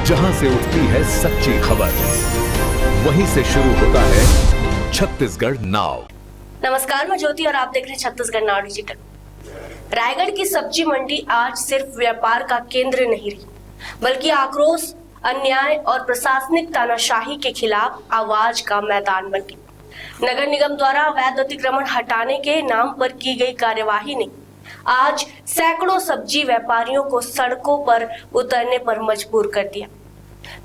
जहां से उठती है सच्ची खबर, वहीं से शुरू होता है छत्तीसगढ़ नाउ। नमस्कार, मैं ज्योति और आप देख रहे हैं छत्तीसगढ़ नाउ डिजिटल। रायगढ़ की सब्जी मंडी आज सिर्फ व्यापार का केंद्र नहीं रही, बल्कि आक्रोश, अन्याय और प्रशासनिक तानाशाही के खिलाफ आवाज का मैदान बन गई। नगर निगम द्वारा अवैध अतिक्रमण हटाने के नाम पर की गई कार्यवाही ने आज सैकड़ों सब्जी व्यापारियों को सड़कों पर उतरने पर मजबूर कर दिया।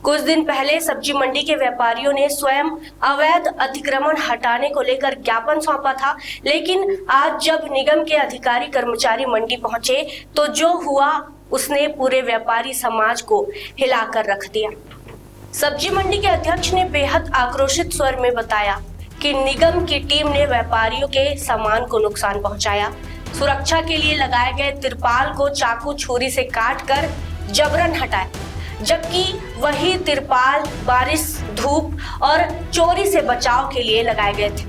कुछ दिन पहले सब्जी मंडी के व्यापारियों ने स्वयं अवैध अतिक्रमण हटाने को लेकर ज्ञापन सौंपा था, लेकिन आज जब निगम के अधिकारी कर्मचारी मंडी पहुंचे तो जो हुआ उसने पूरे व्यापारी समाज को हिलाकर रख दिया। सब्जी मंडी के अध्यक्ष ने बेहद आक्रोशित स्वर में बताया कि निगम की टीम ने व्यापारियों के सामान को नुकसान पहुंचाया, सुरक्षा के लिए लगाए गए तिरपाल को चाकू छुरी से काटकर जबरन हटाया, जबकि वही तिरपाल बारिश, धूप और चोरी से बचाव के लिए लगाए गए थे।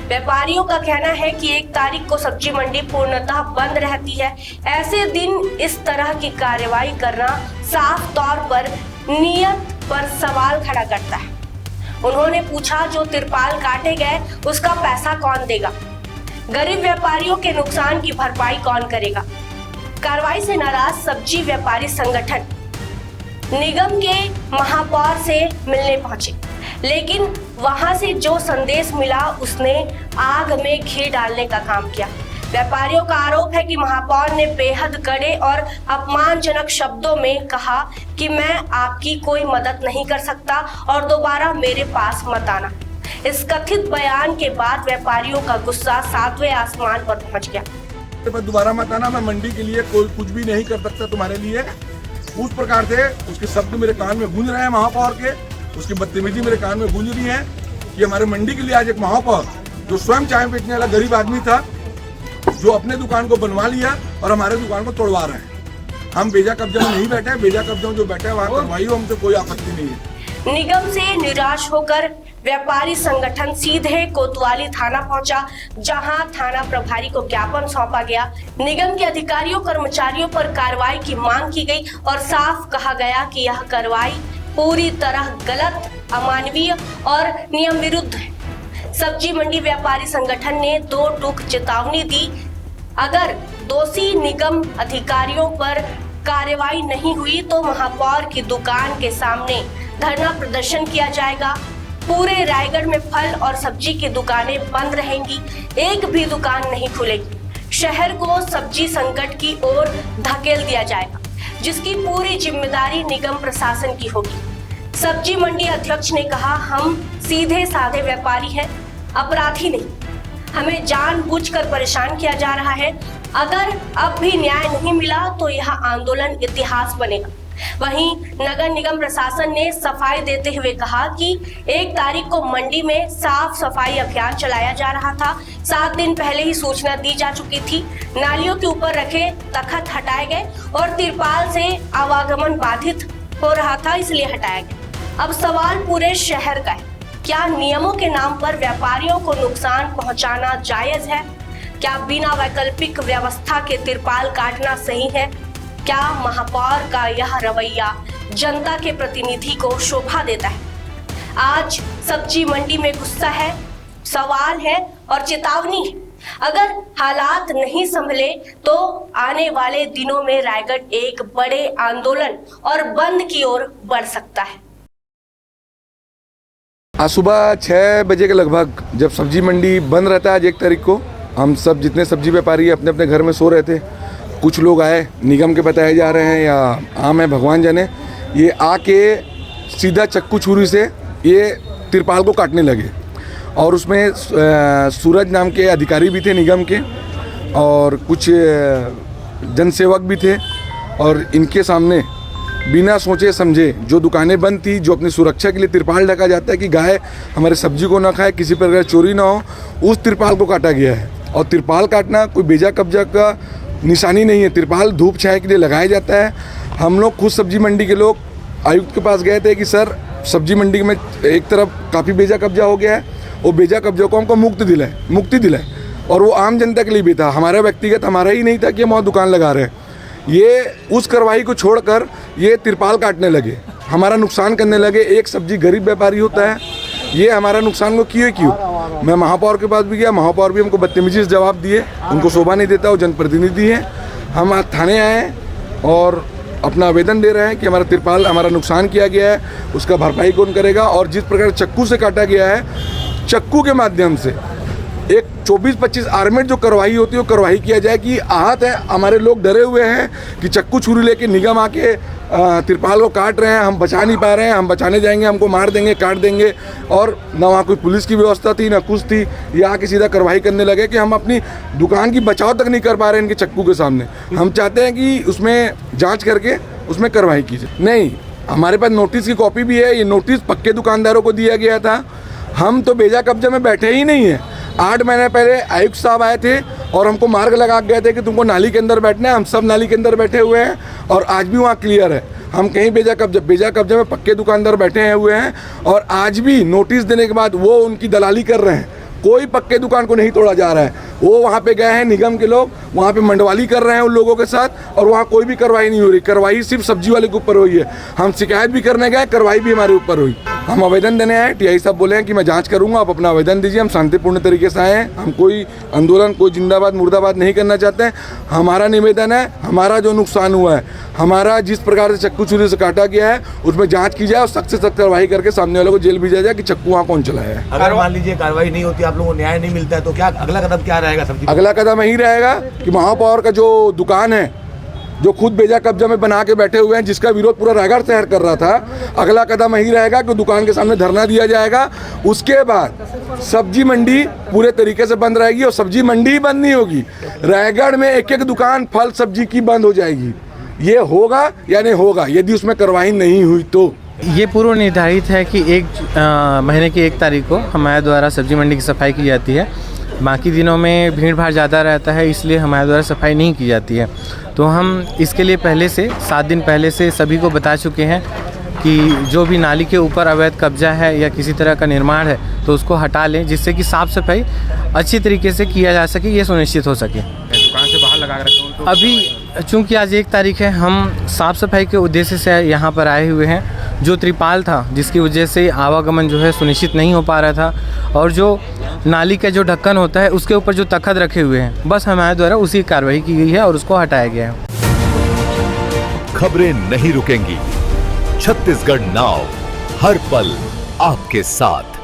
व्यापारियों का कहना है कि 1 तारीख को सब्जी मंडी पूर्णतः बंद रहती है। ऐसे दिन इस तरह की कार्रवाई करना साफ तौर पर नियत पर सवाल खड़ा करता है। उन्होंने पूछा, जो तिरपाल काटे गए उसका पैसा कौन देगा? गरीब व्यापारियों के नुकसान की भरपाई कौन करेगा? कार्रवाई से नाराज सब्जी व्यापारी संगठन निगम के महापौर से मिलने पहुंचे, लेकिन वहां से जो संदेश मिला उसने आग में घी डालने का काम किया। व्यापारियों का आरोप है कि महापौर ने बेहद कड़े और अपमानजनक शब्दों में कहा कि मैं आपकी कोई मदद नहीं कर सकता और दोबारा मेरे पास मत आना। इस कथित बयान के बाद व्यापारियों का गुस्सा 7वें आसमान पर पहुंच गया। दोबारा मत आना, मैं मंडी के लिए कोई कुछ भी नहीं कर सकता तुम्हारे लिए। उस प्रकार से उसके शब्द मेरे कान में गूंज रहे हैं महापौर के, उसकी बदतमीजी मेरे कान में गूंज रही है कि हमारे मंडी के लिए आज एक महापौर जो स्वयं चाय बेचने वाला गरीब आदमी था, जो अपने दुकान को बनवा लिया और हमारे दुकान को तोड़वा रहे हैं। हम बेजा कब्जा में नहीं बैठे, बेजा कब्जा में जो बैठे हैं वहाँ करवाई हो, हमसे कोई आपत्ति नहीं है। निगम से निराश होकर व्यापारी संगठन सीधे कोतवाली थाना पहुंचा, जहां थाना प्रभारी को ज्ञापन सौंपा गया। निगम के अधिकारियों कर्मचारियों पर कार्रवाई की मांग की गई और साफ कहा गया कि यह कार्रवाई पूरी तरह गलत, अमानवीय और नियम विरुद्ध है। सब्जी मंडी व्यापारी संगठन ने 2 टूक चेतावनी दी, अगर दोषी निगम अधिकारियों पर कार्रवाई नहीं हुई तो महापौर की दुकान के सामने धरना प्रदर्शन किया जाएगा। पूरे रायगढ़ में फल और सब्जी की दुकानें बंद रहेंगी, एक भी दुकान नहीं खुलेगी। शहर को सब्जी संकट की ओर धकेल दिया जाएगा, जिसकी पूरी जिम्मेदारी निगम प्रशासन की होगी। सब्जी मंडी अध्यक्ष ने कहा, हम सीधे साधे व्यापारी हैं, अपराधी नहीं। हमें जानबूझकर परेशान किया जा रहा है। अगर अब भी न्याय नहीं मिला तो यह आंदोलन इतिहास बनेगा। वहीं नगर निगम प्रशासन ने सफाई देते हुए कहा कि 1 तारीख को मंडी में साफ सफाई अभियान चलाया जा रहा था। 7 दिन पहले ही सूचना दी जा चुकी थी। नालियों के ऊपर रखे तख्त हटाए गए और तिरपाल से आवागमन बाधित हो रहा था, इसलिए हटाया गया। अब सवाल पूरे शहर का है, क्या नियमों के नाम पर व्यापारियों को नुकसान पहुंचाना जायज है? क्या बिना वैकल्पिक व्यवस्था के तिरपाल काटना सही है? क्या महापौर का यह रवैया जनता के प्रतिनिधि को शोभा देता है? आज सब्जी मंडी में गुस्सा है, सवाल है और चेतावनी है। अगर हालात नहीं संभले तो आने वाले दिनों में रायगढ़ एक बड़े आंदोलन और बंद की ओर बढ़ सकता है। आज सुबह 6 बजे के लगभग जब सब्जी मंडी बंद रहता है, आज 1 तारीख को हम सब जितने सब्जी व्यापारी अपने अपने घर में सो रहे थे। कुछ लोग आए, निगम के बताए जा रहे हैं या आम है भगवान जाने, ये आके सीधा चक्कू छुरी से ये तिरपाल को काटने लगे। और उसमें सूरज नाम के अधिकारी भी थे निगम के और कुछ जनसेवक भी थे। और इनके सामने बिना सोचे समझे जो दुकानें बंद थी, जो अपनी सुरक्षा के लिए तिरपाल ढका जाता है कि गाय हमारे सब्जी को ना खाए, किसी प्रकार चोरी ना हो, उस तिरपाल को काटा गया है। और तिरपाल काटना कोई बेजा कब्जा का निशानी नहीं है। तिरपाल धूप छाया के लिए लगाया जाता है। हम लोग खुद सब्जी मंडी के लोग आयुक्त के पास गए थे कि सर सब्जी मंडी में एक तरफ काफ़ी बेजा कब्जा हो गया है, वो बेजा कब्जा को हमको मुक्ति दिलाए। और वो आम जनता के लिए भी था, हमारा व्यक्तिगत हमारा ही नहीं था कि हम वहाँ दुकान लगा रहे हैं। ये उस कार्रवाई को छोड़कर ये तिरपाल काटने लगे। हमारा नुकसान करने लगे। एक सब्जी गरीब व्यापारी होता है, ये हमारा नुकसान को क्यों। मैं महापौर के पास भी गया, महापौर भी हमको बदतमीजी से जवाब दिए, उनको शोभा नहीं देता, वो जनप्रतिनिधि हैं। हम आज थाने आए हैं और अपना आवेदन दे रहे हैं कि हमारा तिरपाल, हमारा नुकसान किया गया है, उसका भरपाई कौन करेगा। और जिस प्रकार चक्कू से काटा गया है, चक्कू के माध्यम से एक 24-25 आर्मेट जो कार्रवाई होती है वो कार्रवाई किया जाए कि आहत है। हमारे लोग डरे हुए हैं कि चक्कू छुरी लेके निगम आके तिरपाल को काट रहे हैं, हम बचा नहीं पा रहे हैं, हम बचाने जाएंगे हमको मार देंगे, काट देंगे। और ना वहाँ कोई पुलिस की व्यवस्था थी, ना कुछ थी। ये आके सीधा कार्रवाई करने लगे कि हम अपनी दुकान की बचाव तक नहीं कर पा रहे हैं इनके चक्कू के सामने। हम चाहते हैं कि उसमें जाँच करके उसमें कार्रवाई की जाए। नहीं, हमारे पास नोटिस की कॉपी भी है। ये नोटिस पक्के दुकानदारों को दिया गया था। हम तो बेजा कब्जा में बैठे ही नहीं हैं। 8 महीने पहले आयुक्त साहब आए थे और हमको मार्ग लगा गए थे कि तुमको नाली के अंदर बैठना है। हम सब नाली के अंदर बैठे हुए हैं और आज भी वहाँ क्लियर है। हम कहीं बेजा कब्जा में पक्के दुकानदार बैठे हुए हैं और आज भी नोटिस देने के बाद वो उनकी दलाली कर रहे हैं। कोई पक्के दुकान को नहीं तोड़ा जा रहा है। वो वहाँ पे गए हैं निगम के लोग, वहाँ पे मंडवाली कर रहे हैं उन लोगों के साथ और वहाँ कोई भी कार्रवाई नहीं हो रही। कार्रवाई सिर्फ सब्जी वाले के ऊपर हुई है। हम शिकायत भी करने गए, कार्रवाई भी हमारे ऊपर हुई। हम आवेदन देने आए, टीआई साहब बोले हैं कि मैं जांच करूंगा, आप अपना आवेदन दीजिए। हम शांतिपूर्ण तरीके से आए हैं। हम कोई आंदोलन, कोई जिंदाबाद मुर्दाबाद नहीं करना चाहते हैं। हमारा निवेदन है, हमारा जो नुकसान हुआ है, हमारा जिस प्रकार से चक्कू छुरी से काटा गया है, उसमें जाँच की जाए और सख्त से सख्त कार्रवाई करके सामने वालों को जेल भेजा जाए कि चक्कू वहाँ कौन चलाया है। अगर मान लीजिए कार्रवाई नहीं होती, आप लोगों को न्याय नहीं मिलता है, तो क्या अगला कदम क्या रहेगा सब्जी? अगला कदम यही रहेगा कि महापौर का जो दुकान है, जो खुद बेजा कब्जा में बना के बैठे हुए हैं, जिसका विरोध पूरा रायगढ़ शहर कर रहा था, अगला कदम यही रहेगा कि दुकान के सामने धरना दिया जाएगा। उसके बाद सब्जी मंडी पूरे तरीके से बंद रहेगी और सब्जी मंडी ही बंद नहीं होगी, रायगढ़ में एक एक दुकान फल सब्जी की बंद हो जाएगी। ये होगा या नहीं होगा, यदि उसमें कार्रवाई नहीं हुई तो। ये पूर्व निर्धारित है कि महीने की 1 तारीख को हमारे द्वारा सब्जी मंडी की सफाई की जाती है। बाकी दिनों में भीड़ भाड़ ज़्यादा रहता है, इसलिए हमारे द्वारा सफाई नहीं की जाती है। तो हम इसके लिए पहले से 7 दिन पहले से सभी को बता चुके हैं कि जो भी नाली के ऊपर अवैध कब्जा है या किसी तरह का निर्माण है तो उसको हटा लें, जिससे कि साफ़ सफाई अच्छी तरीके से किया जा सके, ये सुनिश्चित हो सके। दुकान से बाहर लगा रखे हैं अभी चूँकि आज 1 तारीख है, हम साफ़ सफाई के उद्देश्य से यहाँ पर आए हुए हैं। जो त्रिपाल था जिसकी वजह से आवागमन जो है सुनिश्चित नहीं हो पा रहा था, और जो नाली का जो ढक्कन होता है उसके ऊपर जो तख्त रखे हुए हैं, बस हमारे द्वारा उसी कार्रवाई की गई है और उसको हटाया गया है। खबरें नहीं रुकेंगी, छत्तीसगढ़ नाउ हर पल आपके साथ।